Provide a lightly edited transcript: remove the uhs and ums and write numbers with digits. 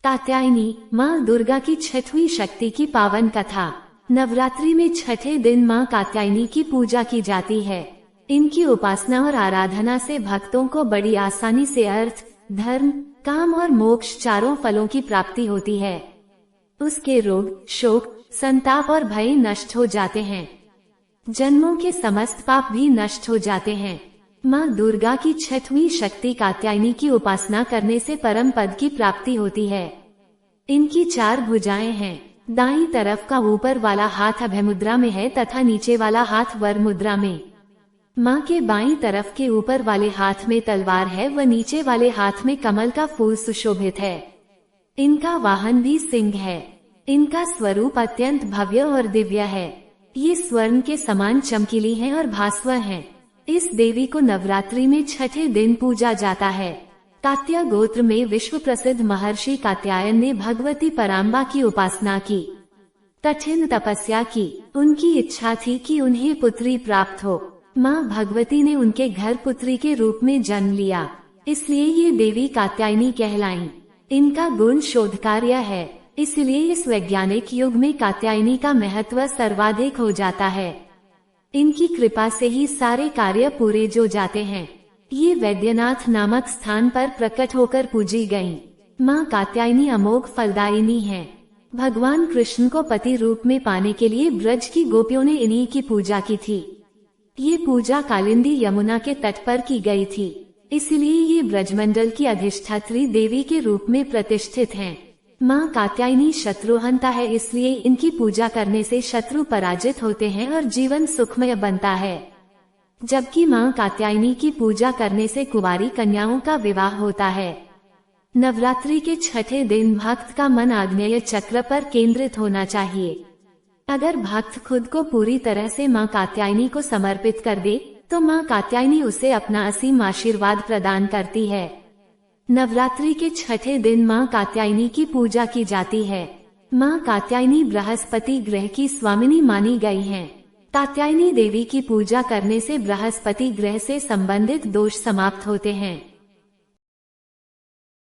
कात्यायनी माँ दुर्गा की छठवीं शक्ति की पावन कथा। नवरात्रि में छठे दिन माँ कात्यायनी की पूजा की जाती है। इनकी उपासना और आराधना से भक्तों को बड़ी आसानी से अर्थ, धर्म, काम और मोक्ष चारों फलों की प्राप्ति होती है। उसके रोग, शोक, संताप और भय नष्ट हो जाते हैं। जन्मों के समस्त पाप भी नष्ट हो जाते हैं। माँ दुर्गा की छठवीं शक्ति कात्यायनी की उपासना करने से परम पद की प्राप्ति होती है। इनकी 4 भुजाएं हैं। दाईं तरफ का ऊपर वाला हाथ अभय मुद्रा में है तथा नीचे वाला हाथ वर मुद्रा में। माँ के बाईं तरफ के ऊपर वाले हाथ में तलवार है व नीचे वाले हाथ में कमल का फूल सुशोभित है। इनका वाहन भी सिंह है। इनका स्वरूप अत्यंत भव्य और दिव्य है। ये स्वर्ण के समान चमकीली हैं और भास्वर हैं। इस देवी को नवरात्रि में छठे दिन पूजा जाता है। कात्या गोत्र में विश्व प्रसिद्ध महर्षि कात्यायन ने भगवती पराम्बा की उपासना की, कठिन तपस्या की। उनकी इच्छा थी कि उन्हें पुत्री प्राप्त हो। माँ भगवती ने उनके घर पुत्री के रूप में जन्म लिया, इसलिए ये देवी कात्यायनी कहलाईं। इनका गुण शोध कार्य है, इसलिए इस वैज्ञानिक युग में कात्यायनी का महत्व सर्वाधिक हो जाता है। इनकी कृपा से ही सारे कार्य पूरे जो जाते हैं। ये वैद्यनाथ नामक स्थान पर प्रकट होकर पूजी गईं। माँ कात्यायनी अमोघ फलदायिनी है। भगवान कृष्ण को पति रूप में पाने के लिए ब्रज की गोपियों ने इन्हीं की पूजा की थी। ये पूजा कालिंदी यमुना के तट पर की गई थी, इसलिए ये ब्रजमंडल की अधिष्ठात्री देवी के रूप में प्रतिष्ठित हैं। माँ कात्यायनी शत्रुहंता है, इसलिए इनकी पूजा करने से शत्रु पराजित होते हैं और जीवन सुखमय बनता है। जबकि माँ कात्यायनी की पूजा करने से कुंवारी कन्याओं का विवाह होता है। नवरात्रि के छठे दिन भक्त का मन आग्नेय चक्र पर केंद्रित होना चाहिए। अगर भक्त खुद को पूरी तरह से माँ कात्यायनी को समर्पित कर दे तो माँ कात्यायनी उसे अपना असीम आशीर्वाद प्रदान करती है। नवरात्रि के छठे दिन माँ कात्यायनी की पूजा की जाती है। माँ कात्यायनी बृहस्पति ग्रह की स्वामिनी मानी गई हैं। कात्यायनी देवी की पूजा करने से बृहस्पति ग्रह से संबंधित दोष समाप्त होते हैं।